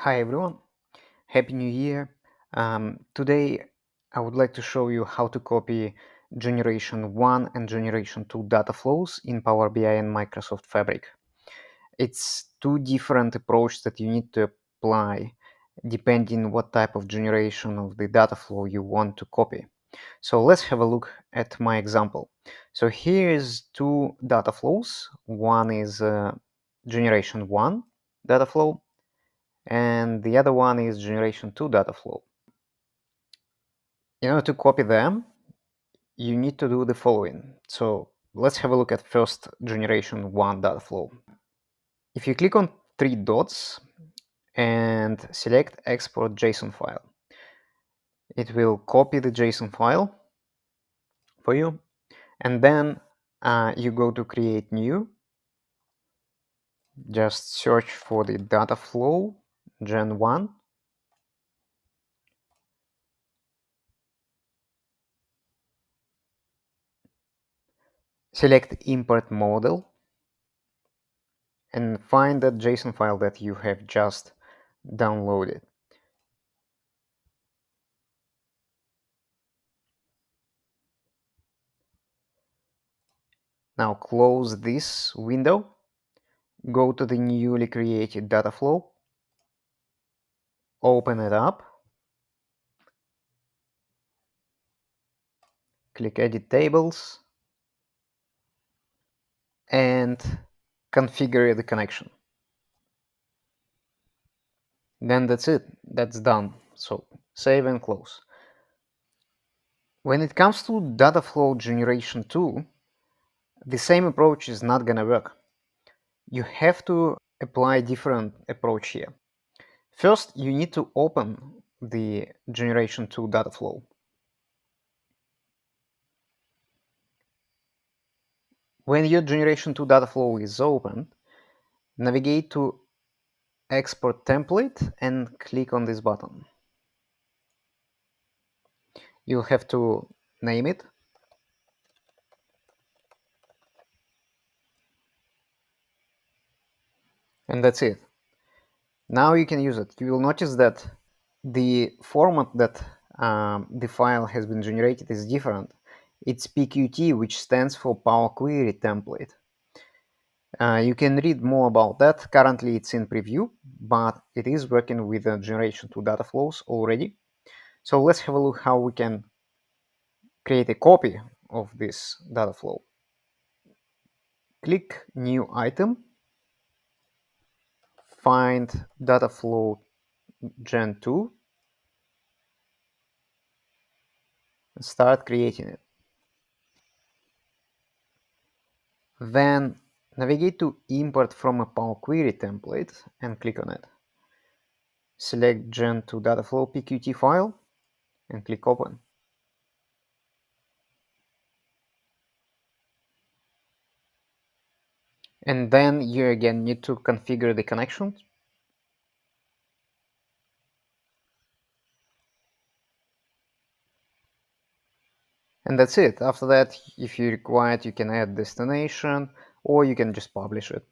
Hi everyone, Happy New Year. Today I would like to show you how to copy Generation 1 and Generation 2 data flows in Power BI and Microsoft Fabric. It's two different approaches that you need to apply depending what type of generation of the data flow you want to copy. So let's have a look at my example. So here is two data flows. One is Generation 1 data flow and the other one is Generation 2 Dataflow. In order to copy them, you need to do the following. So let's have a look at first Generation 1 Dataflow. If you click on three dots and select Export JSON file, it will copy the JSON file for you, and then you go to Create New, just search for the Dataflow Gen 1, select Import Model, and find that JSON file that you have just downloaded. Now close this window, go to the newly created data flow, open it up, click Edit Tables, and configure the connection. Then that's it, that's done. So save and close. When it comes to data flow generation 2, the same approach is not gonna work. You have to apply different approach here. First, you need to open the generation 2 data flow. When your generation 2 data flow is open, navigate to Export Template and click on this button. You'll have to name it. And that's it. Now you can use it. You will notice that the format that the file has been generated is different. It's PQT, which stands for Power Query Template. You can read more about that. Currently it's in preview, but it is working with the Generation 2 data flows already. So let's have a look how we can create a copy of this data flow. Click New Item, find Dataflow Gen 2, and start creating it. Then navigate to Import from a Power Query template and click on it. Select Gen 2 Dataflow PQT file and click Open. And then you again need to configure the connection. And that's it. After that, if you require it, you can add destination or you can just publish it.